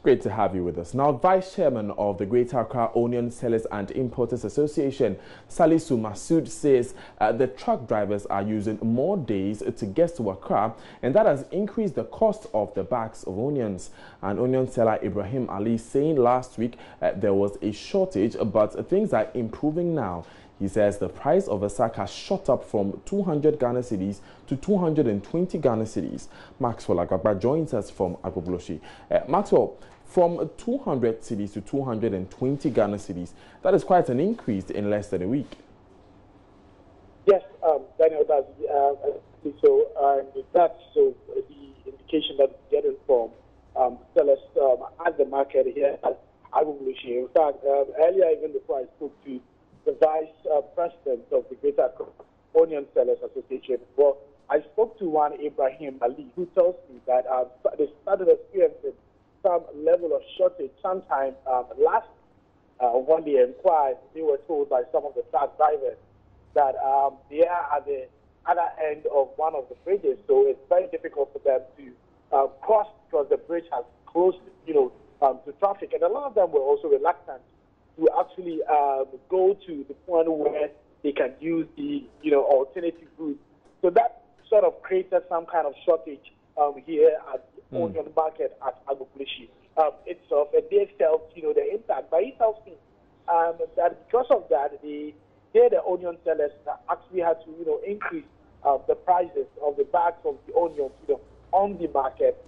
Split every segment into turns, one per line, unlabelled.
Great to have you with us. Now, Vice Chairman of the Greater Accra Onion Sellers and Importers Association, Salisu Masood, says the truck drivers are using more days to get to Accra, and that has increased the cost of the bags of onions. And onion seller Ibrahim Ali saying last week there was a shortage, but things are improving now. He says the price of a sack has shot up from 200 Ghana cedis to 220 Ghana cedis. Maxwell Agagba joins us from Agogloshi. Maxwell, from 200 cedis to 220 Ghana cedis, that is quite an increase in less than a week.
Yes, Daniel, that's so the indication that we're getting from sellers at the market here at Agogloshi. In fact, earlier, even before I spoke to the Vice President of the Greater Onion Sellers Association, well, I spoke to one Ibrahim Ali, who tells me that they started experiencing some level of shortage sometime last when they inquired. They were told by some of the truck drivers that they are at the other end of one of the bridges, so it's very difficult for them to cross because the bridge has closed, to traffic, and a lot of them were also reluctant to actually go to the point where they can use the alternative route. So that sort of created some kind of shortage here at the onion market at Agogloshi itself, and they felt the impact. But he tells me that because of that, the onion sellers actually had to increase the prices of the bags of the onions on the market.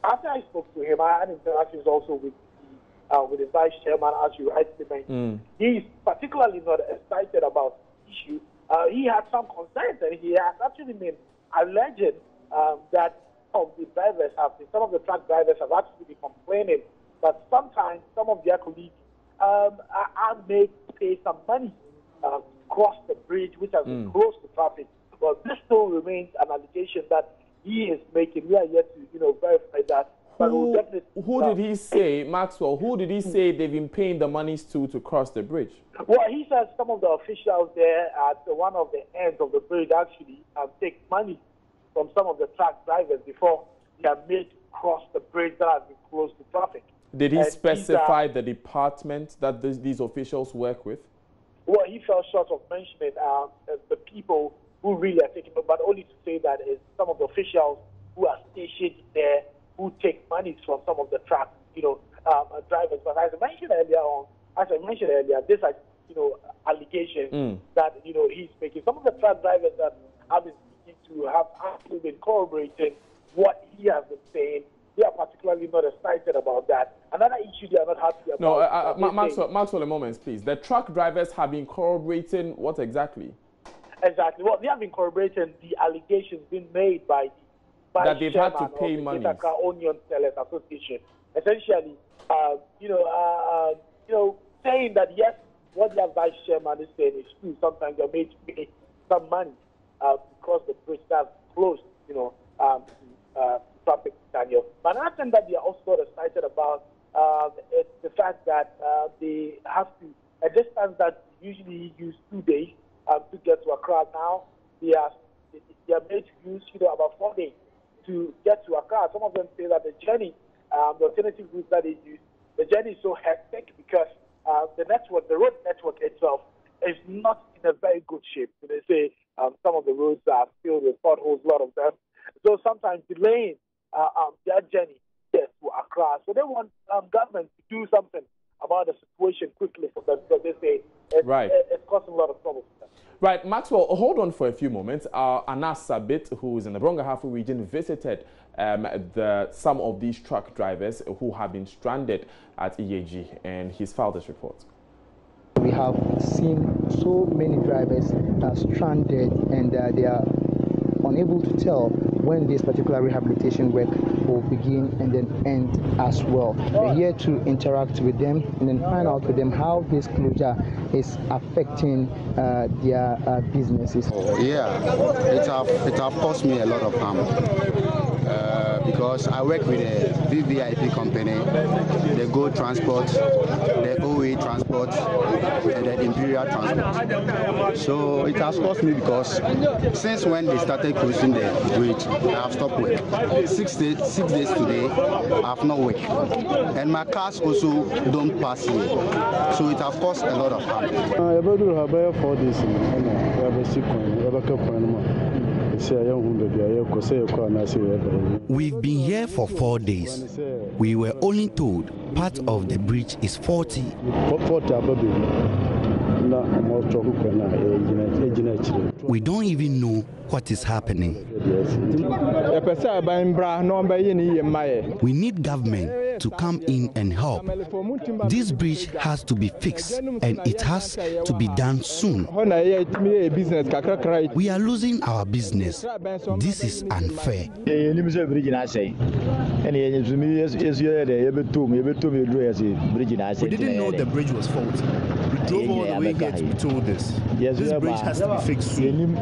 After I spoke to him, I had interactions also with the vice chairman, as you rightly mentioned. He's particularly not excited about the issue. He had some concerns, and he has actually been alleging that some of the truck drivers have actually been complaining that sometimes some of their colleagues are made to pay some money to cross the bridge, which has been closed to traffic. But this still remains an allegation that he is making. We are yet to verify that.
Who did he say, Maxwell, who did he say they've been paying the monies to cross the bridge?
Well, he says some of the officials there at one of the ends of the bridge actually take money from some of the truck drivers before they are made to cross the bridge that has been closed to traffic.
Did he specify the department that these officials work with?
Well, he fell short of mentioning the people who really are taking, but only to say that it's some of the officials who are stationed there who take money from some of the truck, drivers. But as I mentioned earlier, this allegation that he's making. Some of the truck drivers that I've been speaking to have actually been corroborating what he has been saying. They are particularly not excited about that. Another issue they are not happy about.
No, Maxwell, a moment, please. The truck drivers have been corroborating what exactly?
Exactly. Well, they have been corroborating the allegations being made by
that they've had to pay money.
The Greater Onion Sellers Association, essentially, saying that yes, what their vice chairman is saying is true. Sometimes they're made to pay some money because the bridge is closed, traffic, Daniel. But another thing that they are also excited about is the fact that they have to, a distance that usually use 2 days to get to Accra. Now they are made to use about 4 days to get to Accra. Some of them say that the journey, the alternative route that they use, the journey is so hectic because the road network itself is not in a very good shape. So they say some of the roads are filled with potholes, a lot of them. So sometimes delaying their journey to Accra. So they want government to do something about the situation quickly for them because they say it's causing a lot of trouble for them.
Right, Maxwell, hold on for a few moments. Anas Sabit, who is in the Brongahafu region, visited some of these truck drivers who have been stranded at EAG, and he's filed this report.
We have seen so many drivers stranded, and they are unable to tell when this particular rehabilitation work will begin and then end as well. We're here to interact with them and then find out with them how this closure is affecting their businesses.
Yeah, it have cost me a lot of harm because I work with a VVIP company, the Gold Transport, the OA Transport, and the Imperial Transport. So it has cost me because since when they started closing the bridge, I have stopped work. 6 days today, I have not worked. And my cars also don't pass here. So it has cost a lot of harm.
We've been here for 4 days. We were only told part of the bridge is faulty. We don't even know what is happening. We need government to come in and help. This bridge has to be fixed and it has to be done soon. We are losing our business. This is unfair.
We didn't
know the bridge was faulty. We drove all the way here to be told this. This bridge has to be fixed soon.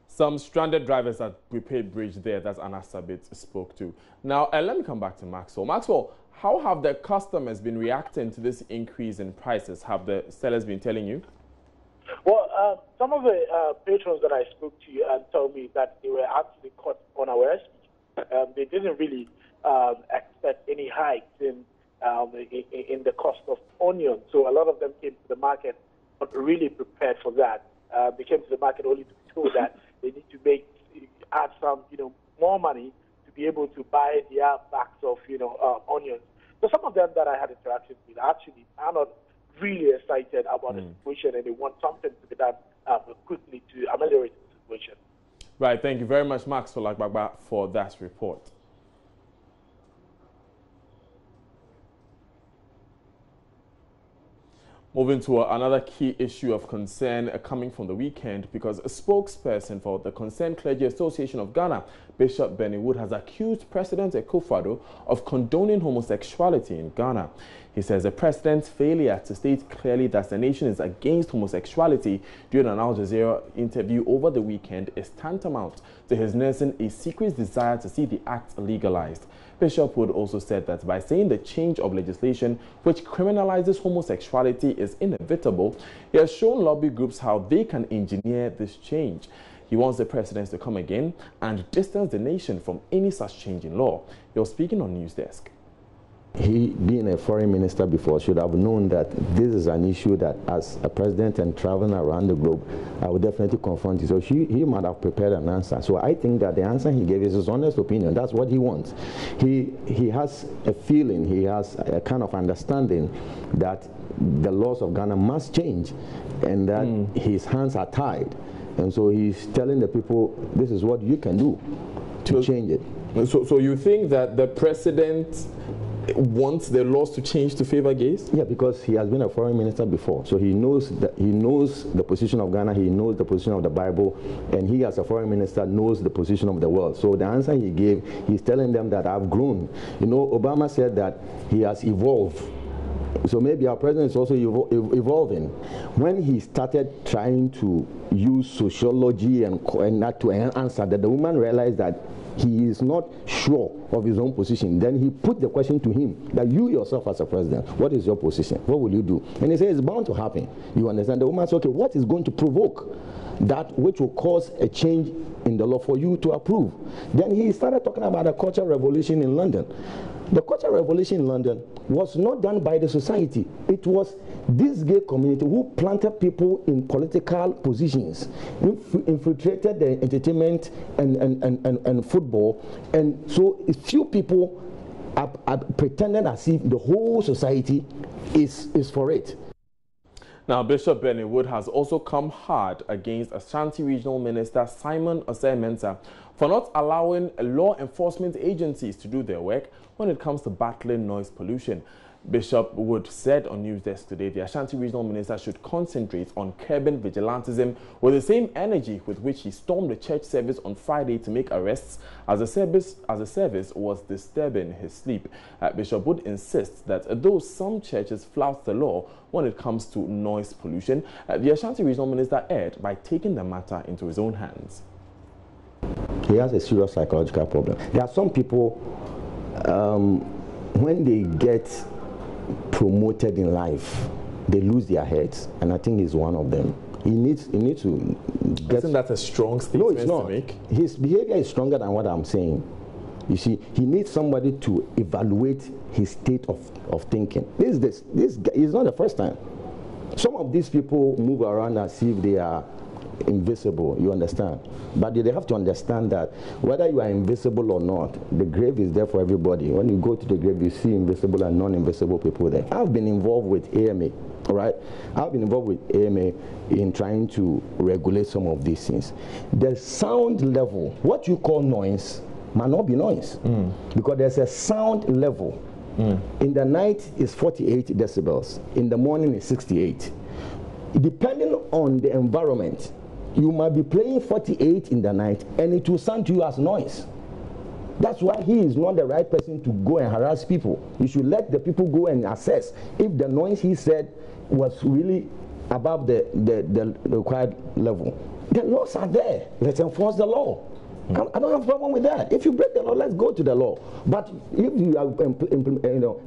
Some stranded drivers at prepaid bridge there that Anna Sabit spoke to. Now, let me come back to Maxwell. Maxwell, how have the customers been reacting to this increase in prices? Have the sellers been telling you?
Well, some of the patrons that I spoke to told me that they were actually caught unawares. They didn't really expect any hikes in the cost of onions. So a lot of them came to the market not really prepared for that. They came to the market only to be told that they need to add some, more money to be able to buy their bags of, onions. So some of them that I had interactions with actually are not really excited about the situation, and they want something to be done quickly to ameliorate the situation.
Right. Thank you very much, Maxwell Agbagba, for that report. Moving to another key issue of concern coming from the weekend, because a spokesperson for the Concerned Clergy Association of Ghana, Bishop Benny Wood, has accused President Akufo-Addo of condoning homosexuality in Ghana. He says the president's failure to state clearly that the nation is against homosexuality during an Al Jazeera interview over the weekend is tantamount to his nursing a secret desire to see the act legalized. Bishop Wood also said that by saying the change of legislation which criminalizes homosexuality is inevitable, he has shown lobby groups how they can engineer this change. He wants the president to come again and distance the nation from any such change in law. You're speaking on News Desk.
He, being a foreign minister before, should have known that this is an issue that, as a president and traveling around the globe, I would definitely confront it. So he might have prepared an answer. So I think that the answer he gave is his honest opinion. That's what he wants. He has a feeling, he has a kind of understanding that the laws of Ghana must change and that his hands are tied. And so he's telling the people, this is what you can do to change it.
So you think that the president wants the laws to change to favor gays?
Yeah, because he has been a foreign minister before, so he knows the position of Ghana, he knows the position of the Bible, and he as a foreign minister knows the position of the world. So the answer he gave, he's telling them that I've grown. You know, Obama said that he has evolved. So maybe our president is also evolving. When he started trying to use sociology and that to answer that, the woman realized that he is not sure of his own position. Then he put the question to him that you yourself as a president, what is your position? What will you do? And he said it's bound to happen. You understand? The woman said, okay, what is going to provoke that which will cause a change in the law for you to approve? Then he started talking about a cultural revolution in London. The cultural revolution in London was not done by the society. It was this gay community who planted people in political positions, infiltrated the entertainment and football, and so a few people are pretending as if the whole society is for it.
Now, Bishop Benny Wood has also come hard against Ashanti Regional Minister Simon Osei-Mensah for not allowing law enforcement agencies to do their work when it comes to battling noise pollution. Bishop Wood said on Newsdesk today the Ashanti Regional Minister should concentrate on curbing vigilantism with the same energy with which he stormed the church service on Friday to make arrests as the service was disturbing his sleep. Bishop Wood insists that though some churches flout the law when it comes to noise pollution, the Ashanti Regional Minister erred by taking the matter into his own hands.
He has a serious psychological problem. There are some people, when they get promoted in life, they lose their heads, and I think he's one of them. He needs to get...
Isn't that a strong statement to make?
His behavior is stronger than what I'm saying. You see, he needs somebody to evaluate his state of thinking. This guy is not the first time. Some of these people move around as if they are invisible, you understand? But they have to understand that whether you are invisible or not, the grave is there for everybody. When you go to the grave, you see invisible and non-invisible people there. I've been involved with AMA, all right? I've been involved with AMA in trying to regulate some of these things. The sound level, what you call noise, might not be noise, because there's a sound level. In the night is 48 decibels. In the morning is 68. Depending on the environment, you might be playing 48 in the night and it will sound to you as noise. That's why he is not the right person to go and harass people. You should let the people go and assess if the noise he said was really above the required level. The laws are there. Let's enforce the law. I don't have a problem with that. If you break the law, let's go to the law. But if you are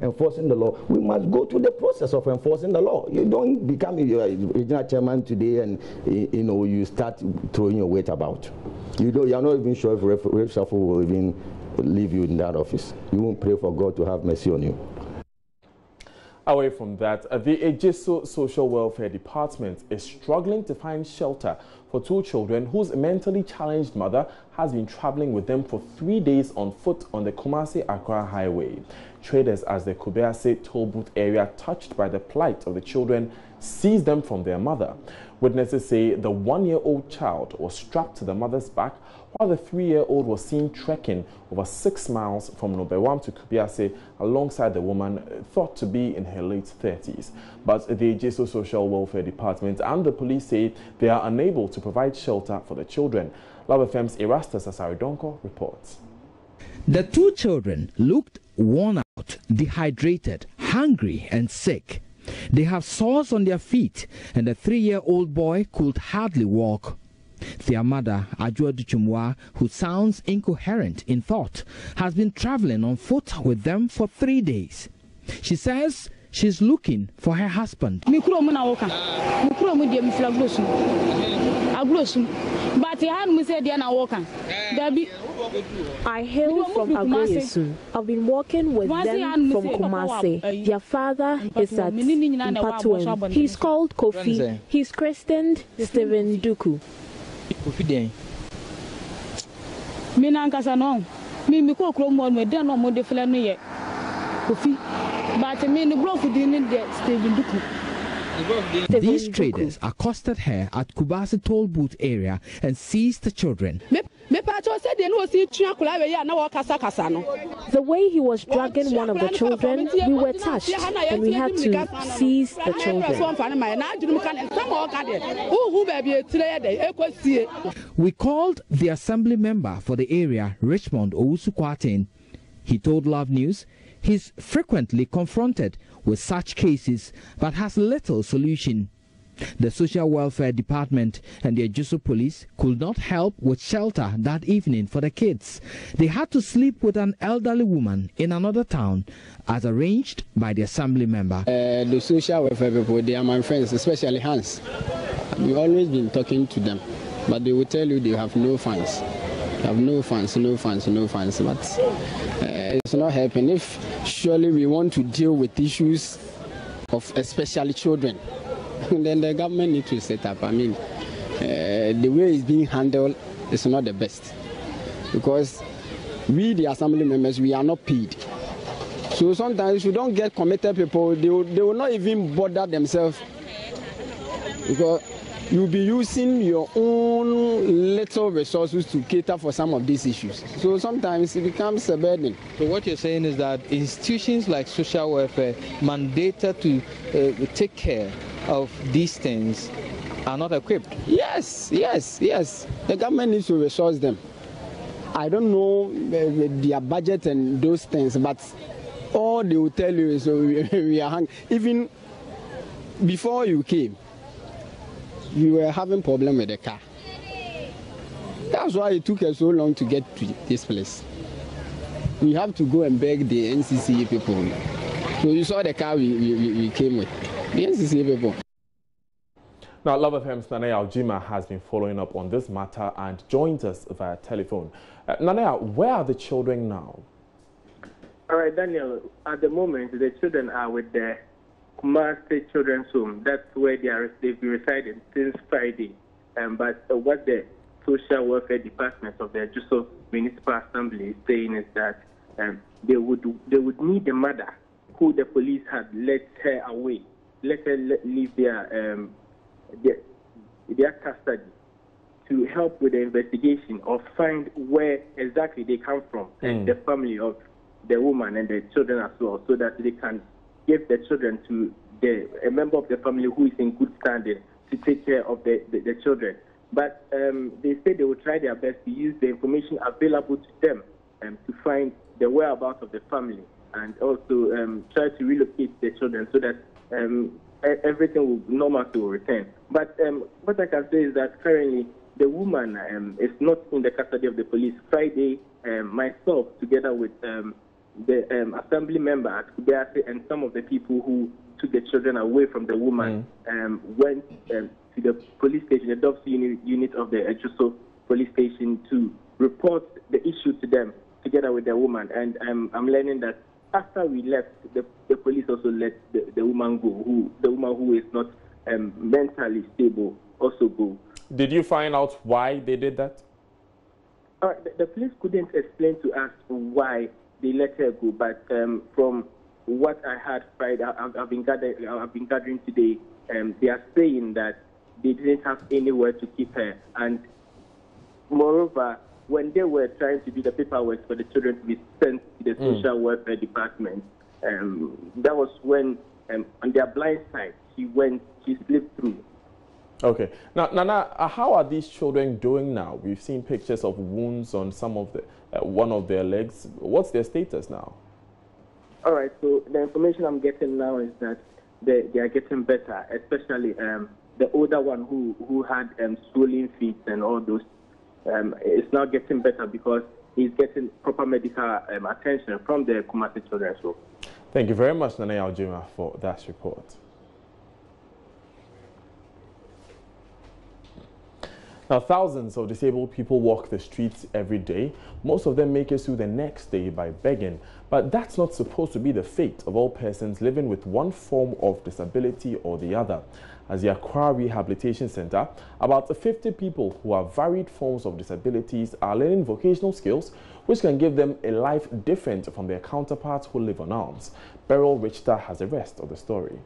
enforcing the law, we must go through the process of enforcing the law. You don't become a regional chairman today and you start throwing your weight about. You're not even sure if Rev Shuffle will even leave you in that office. You won't pray for God to have mercy on you.
Away from that, the Ejiso Social Welfare Department is struggling to find shelter for 2 children whose mentally challenged mother has been traveling with them for 3 days on foot on the Kumasi-Accra Highway. Traders at the Kubease toll booth area, touched by the plight of the children, seized them from their mother. Witnesses say the 1-year-old child was strapped to the mother's back while the 3-year-old was seen trekking over 6 miles from Nobewam to Kubease alongside the woman thought to be in her late 30s. But the Ejiso Social Welfare Department and the police say they are unable to provide shelter for the children. Love FM's Erastus Asaridonko reports.
The 2 children looked worn out, dehydrated, hungry and sick. They have sores on their feet and the 3-year-old boy could hardly walk. Their mother, Ajua Duchumwa, who sounds incoherent in thought, has been traveling on foot with them for 3 days. She says she's looking for her husband.
I hail from Agreyesu. I've been walking with them from Kumasi. Their father is at Mpatuem. He's called Kofi. He's christened Stephen Duku.
These traders accosted her at Kubasi toll booth area and seized the children.
The way he was dragging one of the children, we were touched and we had to seize the children.
We called the assembly member for the area, Richmond Owusu-Kwarteng. He told Love News he's frequently confronted with such cases but has little solution. The Social Welfare Department and the Ejiso Police could not help with shelter that evening for the kids. They had to sleep with an elderly woman in another town as arranged by the assembly member.
The social welfare people, they are my friends, especially Hans. We've always been talking to them, but they will tell you they have no funds. They have no funds, but it's not helping. If surely we want to deal with issues of especially children, then the government needs to set up. I mean, the way it's being handled is not the best, because we, the assembly members, we are not paid. So sometimes you don't get committed people, they will not even bother themselves, because you'll be using your own little resources to cater for some of these issues. So sometimes it becomes a burden.
So what you're saying is that institutions like social welfare mandated to take care of these things are not equipped.
Yes. The government needs to resource them. I don't know their budget and those things, but all they will tell you is we are hungry. Even before you came, you were having problem with the car. That's why it took us so long to get to this place. We have to go and beg the NCCA people. So you saw the car we came with, the NCCA people.
Now, Love FM's Nanaya Aljima has been following up on this matter and joins us via telephone. Nanaya, where are the children now?
All right, Daniel, at the moment, the children are with the Kumasi Children's Home. That's where they've been residing since Friday. But what the Social Welfare Department of the Juso Municipal Assembly is saying is that they would need the mother who the police had let her away, let her leave their custody to help with the investigation or find where exactly they come from and the family of the woman and the children as well, so that they can give the children to a member of the family who is in good standing to take care of the children. But they say they will try their best to use the information available to them to find the whereabouts of the family and also try to relocate the children so that everything will normalcy will return. But what I can say is that currently the woman is not in the custody of the police. Friday, myself, together with the assembly member at Kubease and some of the people who took the children away from the woman, went to the police station, the Dobbs unit of the Ejuso police station, to report the issue to them together with the woman. And I'm learning that after we left, the police also let the woman go, the woman who is not mentally stable also go.
Did you find out why they did that?
The police couldn't explain to us why they let her go, but from what I heard Friday, I've been gathering today, they are saying that they didn't have anywhere to keep her, and moreover, when they were trying to do the paperwork for the children to be sent to the social welfare department, that was when on their blind side she slipped through.
Okay. Now, Nana, how are these children doing now? We've seen pictures of wounds on some of one of their legs. What's their status now?
All right. So the information I'm getting now is that they are getting better, especially the older one who had swollen feet and all those. Is now getting better because he's getting proper medical attention from the Kumasi Children's Home.
Thank you very much, Nana Aljima, for that report. Now, thousands of disabled people walk the streets every day. Most of them make it through the next day by begging. But that's not supposed to be the fate of all persons living with one form of disability or the other. At the Accra Rehabilitation Center, about 50 people who have varied forms of disabilities are learning vocational skills which can give them a life different from their counterparts who live on arms. Beryl Richter has the rest of the story.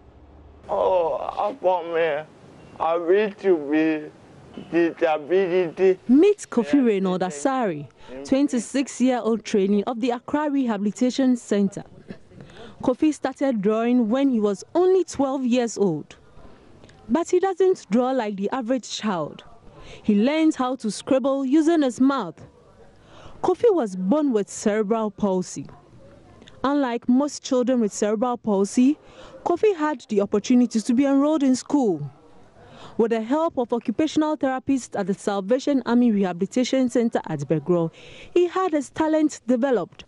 I wish to be disability.
Meet Kofi Reynald Asari, 26-year-old trainee of the Accra Rehabilitation Center. Kofi started drawing when he was only 12 years old. But he doesn't draw like the average child. He learns how to scribble using his mouth. Kofi was born with cerebral palsy. Unlike most children with cerebral palsy, Kofi had the opportunity to be enrolled in school. With the help of occupational therapists at the Salvation Army Rehabilitation Center at Begro, he had his talent developed.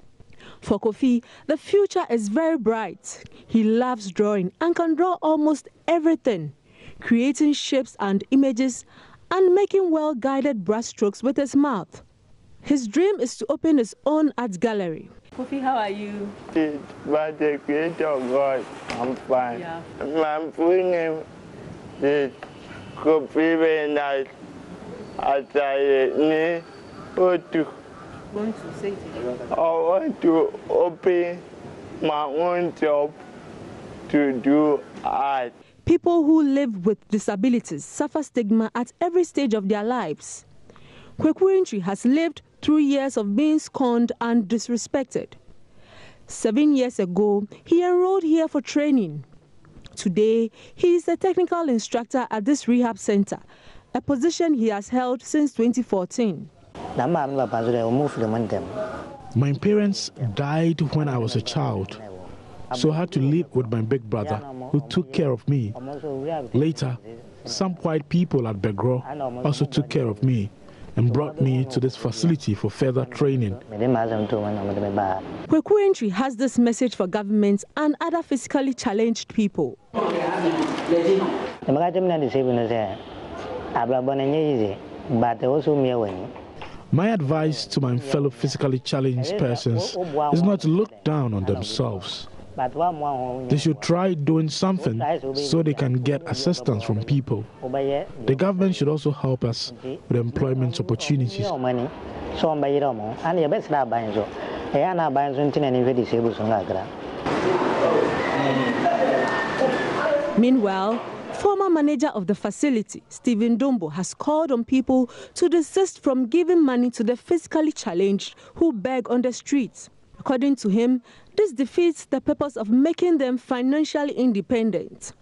For Kofi, the future is very bright. He loves drawing and can draw almost everything, creating shapes and images and making well-guided brushstrokes with his mouth. His dream is to open his own art gallery.
Kofi, how are you? By the creator of God, I'm fine. Yeah. My full name is Kofi Reynald Asari. I want to open my own shop to do art.
People who live with disabilities suffer stigma at every stage of their lives. Kweku Entry has lived through years of being scorned and disrespected. 7 years ago, he enrolled here for training. Today, he is a technical instructor at this rehab center, a position he has held since 2014.
My parents died when I was a child, so I had to live with my big brother, who took care of me. Later, some white people at Begro also took care of me and brought me to this facility for further training.
Kweku Entry has this message for governments and other physically challenged people.
My advice to my fellow physically challenged persons is not to look down on themselves. They should try doing something so they can get assistance from people. The government should also help us with employment opportunities.
Meanwhile, former manager of the facility, Stephen Dombo, has called on people to desist from giving money to the physically challenged who beg on the streets. According to him, this defeats the purpose of making them financially independent.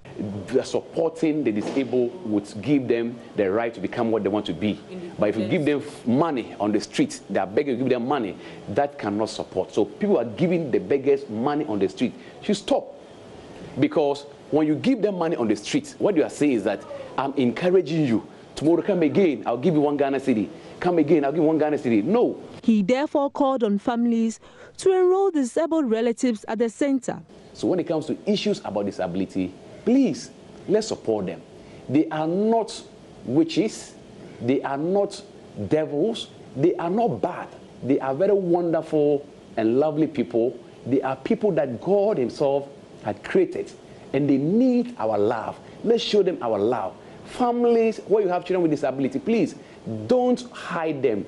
Supporting the disabled would give them the right to become what they want to be. But if you give them money on the street, they are begging, give them money, that cannot support. So people are giving the beggars money on the street. You stop. Because when you give them money on the street, what you are saying is that I'm encouraging you. Tomorrow come again, I'll give you 1 Ghana cedi. Come again, I'll give you 1 Ghana cedi. No.
He therefore called on families to enroll disabled relatives at the center.
So when it comes to issues about disability, please, let's support them. They are not witches. They are not devils. They are not bad. They are very wonderful and lovely people. They are people that God himself had created, and they need our love. Let's show them our love. Families where you have children with disability, please don't hide them.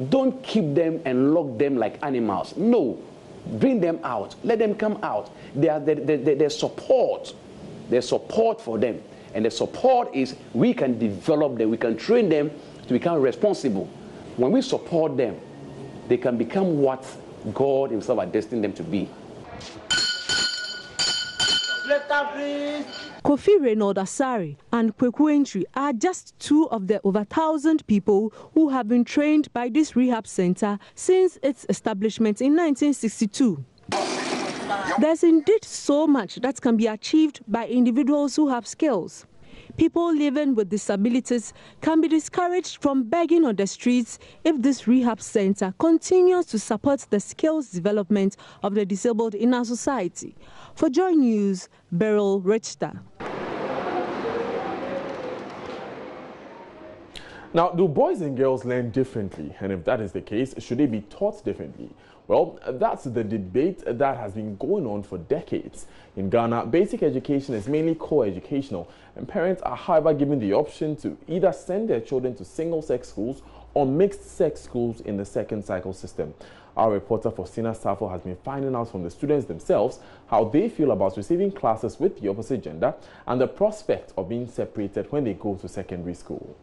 Don't keep them and lock them like animals. No, bring them out. Let them come out. There's support. There's support for them. And the support is we can develop them. We can train them to become responsible. When we support them, they can become what God himself has destined them to be.
Kofi Reynold Asari and Kweku Entry are just two of the over 1,000 people who have been trained by this rehab center since its establishment in 1962. There's indeed so much that can be achieved by individuals who have skills. People living with disabilities can be discouraged from begging on the streets if this rehab center continues to support the skills development of the disabled in our society. For Joy News, Beryl Richter.
Now, do boys and girls learn differently? And if that is the case, should they be taught differently? Well, that's the debate that has been going on for decades. In Ghana, basic education is mainly co-educational, and parents are, however, given the option to either send their children to single-sex schools or mixed-sex schools in the second cycle system. Our reporter Faustina Safo has been finding out from the students themselves how they feel about receiving classes with the opposite gender and the prospect of being separated when they go to secondary school.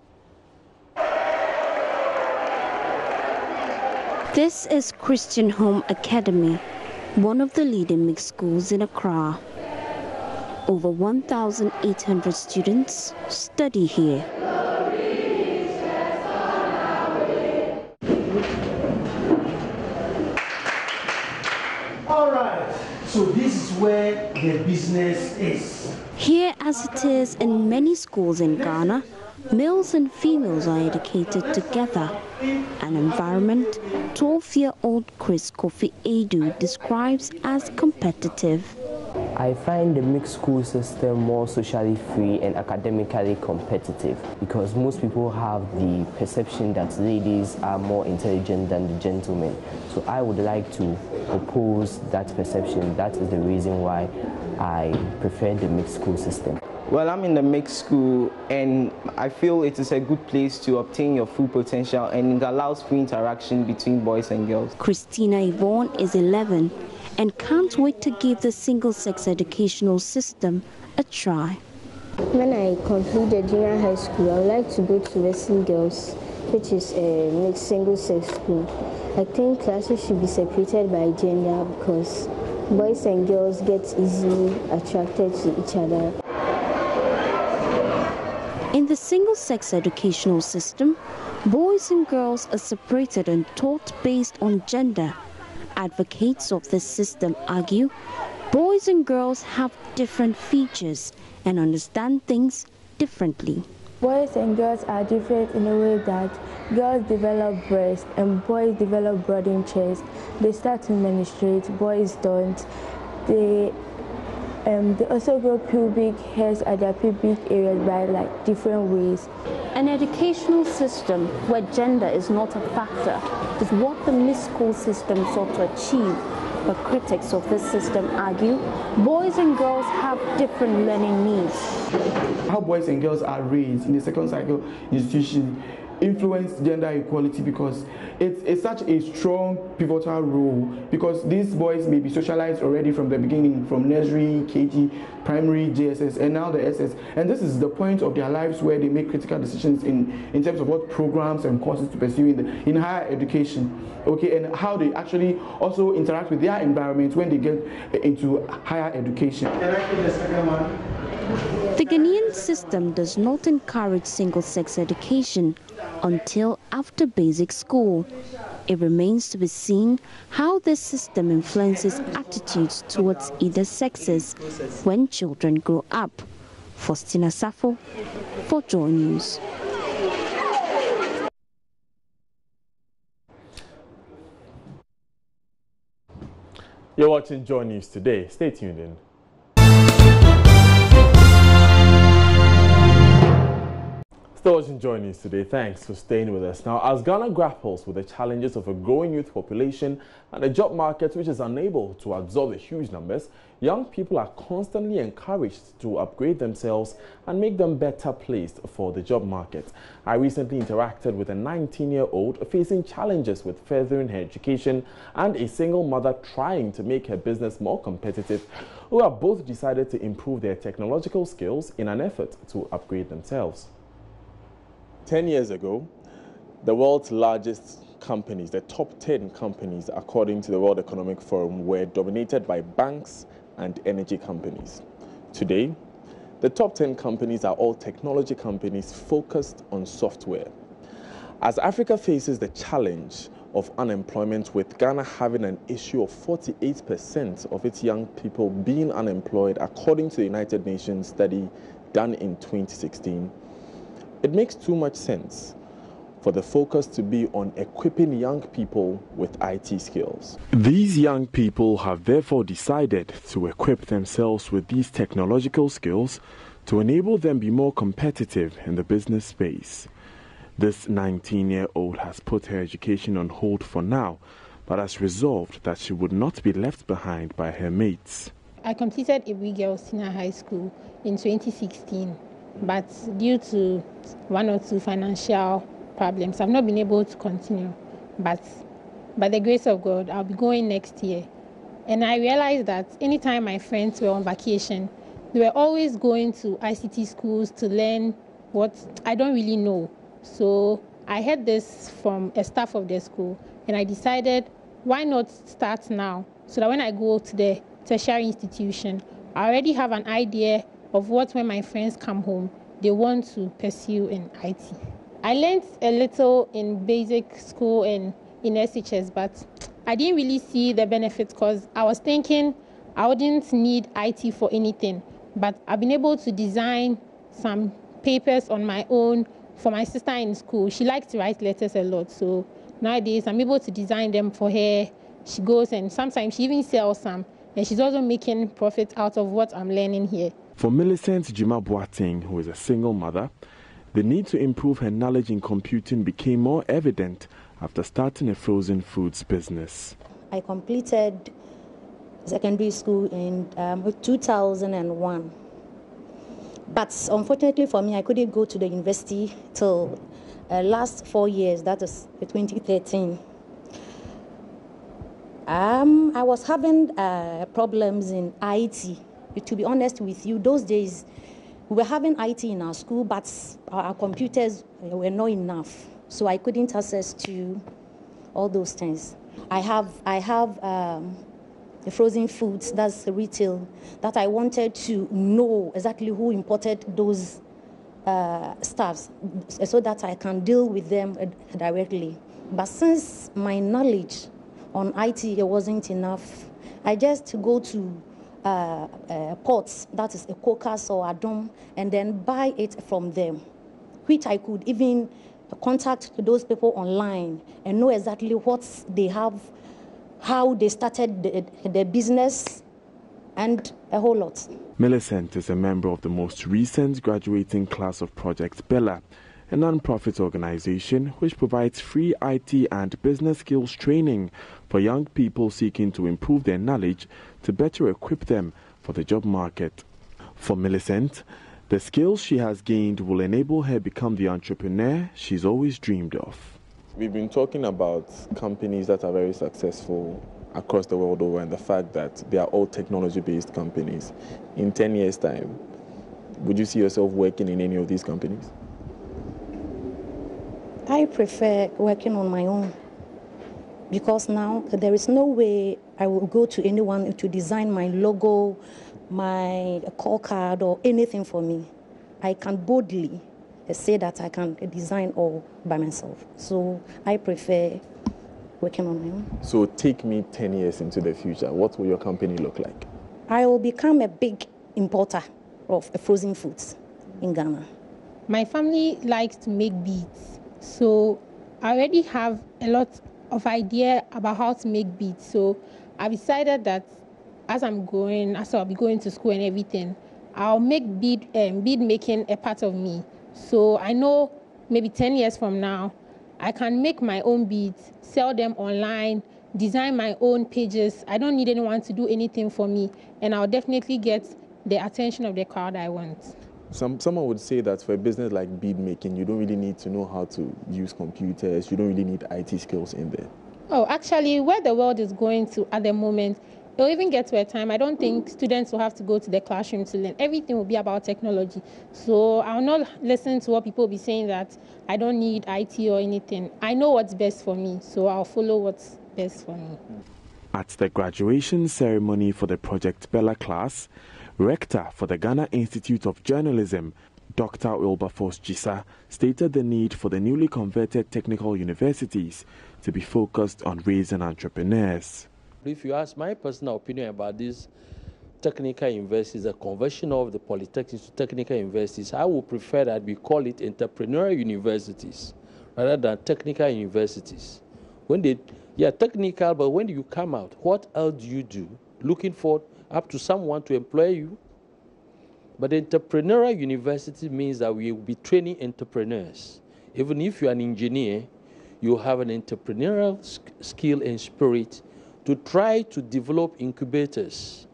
This is Christian Home Academy, one of the leading mixed schools in Accra. Over 1,800 students study here.
All right, so this is where the business is.
Here, as it is in many schools in Ghana, males and females are educated together, an environment 12-year-old Chris Kofi Edu describes as competitive.
I find the mixed school system more socially free and academically competitive because most people have the perception that ladies are more intelligent than the gentlemen. So I would like to oppose that perception. That is the reason why I prefer the mixed school system.
Well, I'm in the mixed school and I feel it is a good place to obtain your full potential and it allows free interaction between boys and girls.
Christina Yvonne is 11 and can't wait to give the single-sex educational system a try.
When I complete the junior high school, I would like to go to Western Girls, which is a mixed single-sex school. I think classes should be separated by gender because boys and girls get easily attracted to each other.
In the single-sex educational system, boys and girls are separated and taught based on gender. Advocates of this system argue boys and girls have different features and understand things differently.
Boys and girls are different in a way that girls develop breasts and boys develop broadened chest. They start to menstruate, boys don't. They also grow pubic hairs at their pubic areas by like different ways.
An educational system where gender is not a factor is what the mixed school system sought to achieve. But critics of this system argue boys and girls have different learning needs.
How boys and girls are raised in the second cycle institution influence gender equality because it's such a strong pivotal role because these boys may be socialized already from the beginning, from nursery, KG, primary, JSS, and now the SS. And this is the point of their lives where they make critical decisions in terms of what programs and courses to pursue in higher education. Okay, and how they actually also interact with their environment when they get into higher education.
The Ghanaian system does not encourage single-sex education until after basic school. It remains to be seen how this system influences attitudes towards either sexes when children grow up. Faustina Safo for Joy News.
You're watching Joy News today. Stay tuned in. Still watching Joy News today. Thanks for staying with us. Now, as Ghana grapples with the challenges of a growing youth population and a job market which is unable to absorb the huge numbers, young people are constantly encouraged to upgrade themselves and make them better placed for the job market. I recently interacted with a 19-year-old facing challenges with furthering her education and a single mother trying to make her business more competitive, who have both decided to improve their technological skills in an effort to upgrade themselves. 10 years ago, the world's largest companies, the top 10 companies, according to the World Economic Forum, were dominated by banks and energy companies. Today, the top 10 companies are all technology companies focused on software. As Africa faces the challenge of unemployment, with Ghana having an issue of 48% of its young people being unemployed, according to the United Nations study done in 2016, it makes too much sense for the focus to be on equipping young people with IT skills. These young people have therefore decided to equip themselves with these technological skills to enable them be more competitive in the business space. This 19-year-old has put her education on hold for now, but has resolved that she would not be left behind by her mates.
I completed Ibri Girls Senior High School in 2016. But due to one or two financial problems, I've not been able to continue. But by the grace of God, I'll be going next year. And I realized that anytime my friends were on vacation, they were always going to ICT schools to learn what I don't really know. So I heard this from a staff of the school, and I decided, why not start now? So that when I go to the tertiary institution, I already have an idea of what, when my friends come home, they want to pursue in IT. I learned a little in basic school and in SHS, but I didn't really see the benefits because I was thinking I wouldn't need IT for anything. But I've been able to design some papers on my own for my sister in school. She likes to write letters a lot, so nowadays I'm able to design them for her. She goes and sometimes she even sells some, and she's also making profit out of what I'm learning here.
For Millicent Jima Boateng, who is a single mother, the need to improve her knowledge in computing became more evident after starting a frozen foods business.
I completed secondary school in 2001. But unfortunately for me, I couldn't go to the university till last 4 years, that is 2013. I was having problems in IT. To be honest with you, those days, we were having IT in our school, but our computers were not enough, so I couldn't access to all those things. I have the frozen foods, that's retail, that I wanted to know exactly who imported those stuffs so that I can deal with them directly. But since my knowledge on IT wasn't enough, I just go to ports, that is a Cocas or a Dom, and then buy it from them, which I could even contact those people online and know exactly what they have, how they started their business, and a whole lot.
Millicent is a member of the most recent graduating class of Project Bella, a non-profit organization which provides free IT and business skills training for young people seeking to improve their knowledge to better equip them for the job market. For Millicent, the skills she has gained will enable her become the entrepreneur she's always dreamed of. We've been talking about companies that are very successful across the world over, and the fact that they are all technology-based companies. In 10 years' time, would you see yourself working in any of these companies?
I prefer working on my own, because now there is no way I will go to anyone to design my logo, my call card, or anything for me. I can boldly say that I can design all by myself. So I prefer working on my own.
So take me 10 years into the future. What will your company look like?
I will become a big importer of frozen foods in Ghana.
My family likes to make beads, so I already have a lot of idea about how to make beads. So I decided that as I'll be going to school and everything, I'll make bead making a part of me. So I know maybe 10 years from now, I can make my own beads, sell them online, design my own pages. I don't need anyone to do anything for me, and I'll definitely get the attention of the crowd I want.
Someone would say that for a business like bead making, you don't really need to know how to use computers. You don't really need IT skills in there.
Oh, actually, where the world is going to at the moment, it'll even get to a time I don't think students will have to go to the classroom to learn. Everything will be about technology. So I'll not listen to what people will be saying that I don't need IT or anything. I know what's best for me, so I'll follow what's best for me.
At the graduation ceremony for the Project Bella class, Rector for the Ghana Institute of Journalism, Dr. Wilberforce Gisa, stated the need for the newly converted technical universities to be focused on raising entrepreneurs.
If you ask my personal opinion about these technical universities, the conversion of the polytechnics to technical universities, I would prefer that we call it entrepreneurial universities rather than technical universities. When they are technical, but when you come out, what else do you do? Looking for up to someone to employ you? But entrepreneurial university means that we will be training entrepreneurs. Even if you're an engineer, you have an entrepreneurial skill and spirit to try to develop incubators.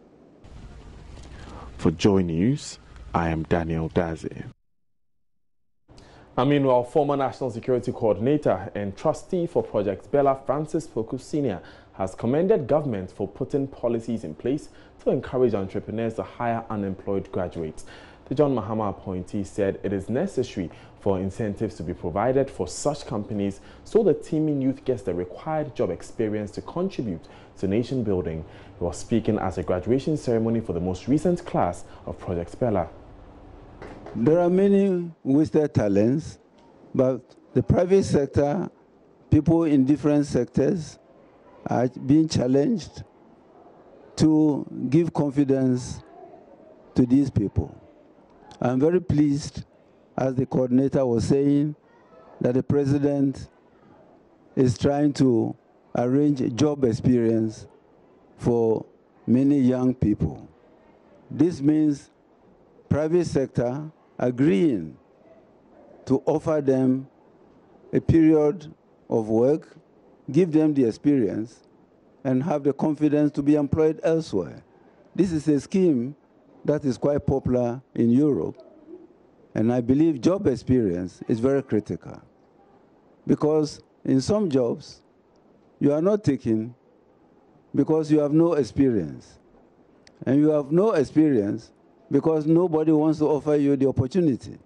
For Joy News, I am Daniel Daze. Meanwhile, former National Security Coordinator and trustee for Project Bella, Francis Poku Sr., has commended government for putting policies in place to encourage entrepreneurs to hire unemployed graduates. The John Mahama appointee said it is necessary for incentives to be provided for such companies so the teeming youth gets the required job experience to contribute to nation building. He was speaking at a graduation ceremony for the most recent class of Project Bella.
There are many wasted talents, but the private sector, people in different sectors are being challenged to give confidence to these people. I'm very pleased, as the coordinator was saying, that the president is trying to arrange job experience for many young people. This means private sector agreeing to offer them a period of work, give them the experience, and have the confidence to be employed elsewhere. This is a scheme that is quite popular in Europe, and I believe job experience is very critical, because in some jobs, you are not taken because you have no experience, and you have no experience because nobody wants to offer you the opportunity.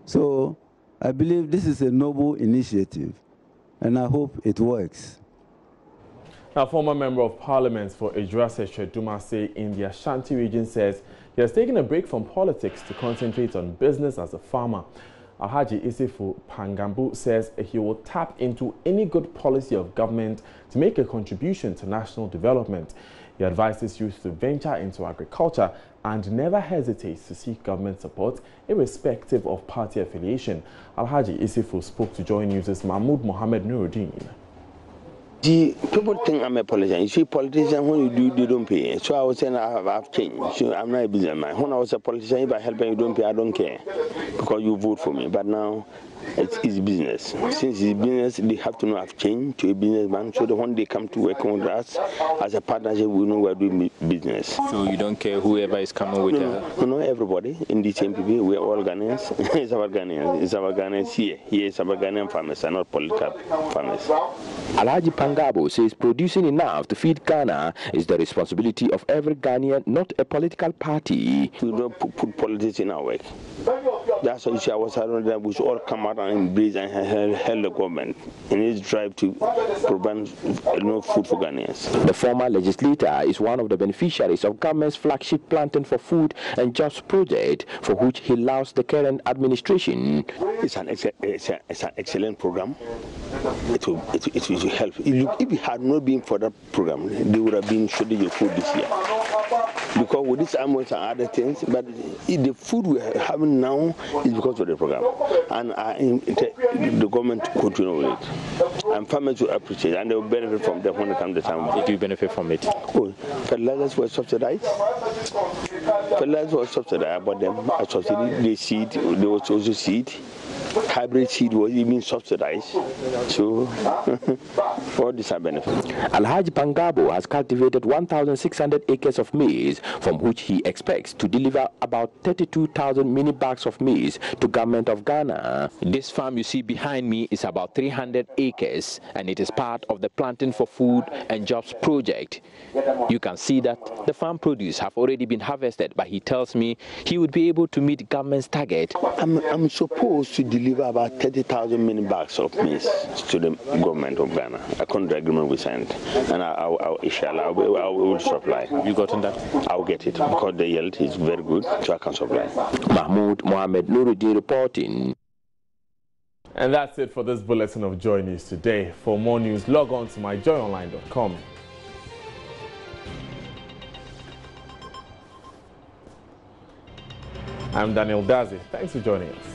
So I believe this is a noble initiative, and I hope it works.
Now, former Member of Parliament for Ejura Dumase in the Ashanti region says he has taken a break from politics to concentrate on business as a farmer. Alhaji Isifu Pangambu says he will tap into any good policy of government to make a contribution to national development. He advises youth to venture into agriculture and never hesitates to seek government support irrespective of party affiliation. Alhaji Isifu spoke to Joy News' Mahmoud Mohammed Nuruddin.
People think I'm a politician. You see, politicians, when you do, they don't pay. So I was saying I've changed. So I'm not a businessman. When I was a politician, if I help and you don't pay, I don't care. Because you vote for me. But now, it's business. Since it's business, they have to know I've changed to a businessman. So that when they come to work with us as a partnership, we know we're doing business.
So you don't care whoever is coming with her?
No, everybody in the same people. We're all Ghanaians. It's our Ghanaians. It's our Ghanaians here. Here is our Ghanaian farmers and not political farmers.
Alhaji Pangabo says producing enough to feed Ghana is the responsibility of every Ghanaian, not a political party.
We don't put politics in our work. That's why you see our that we should all come out and embrace and help the government in its drive to prevent food for Ghanaians.
The former legislator is one of the beneficiaries of government's flagship Planting for Food and Jobs project, for which he lauds the current administration.
It's an excellent program. It will help. If it had not been for that program, they would have been shortage of food this year. Because with these animals and other things, but the food we are having now is because of the program. And the government continue with it. And farmers will appreciate it, and they will benefit from that when it comes to time.
Did you benefit from it?
Oh, fertilizers were subsidized. Fertilizers were subsidized, but them are subsidized. The seed, there was also seed. Hybrid seed was even subsidized. So, all these are benefits.
Alhaji Pangabo has cultivated 1,600 acres of maize, from which he expects to deliver about 32,000 mini bags of maize to government of Ghana. This farm you see behind me is about 300 acres, and it is part of the Planting for Food and Jobs project. You can see that the farm produce have already been harvested, but he tells me he would be able to meet government's target.
I'm supposed to deliver about 30,000 mini bags of maize to the government of Ghana, according to the agreement we signed. And I will supply.
You gotten that?
I'll get it because the yield is very good, so I can supply.
Mahmoud Mohammed Nuruddin reporting.
And that's it for this bulletin of Joy News today. For more news, log on to myjoyonline.com. I'm Daniel Dazi. Thanks for joining us.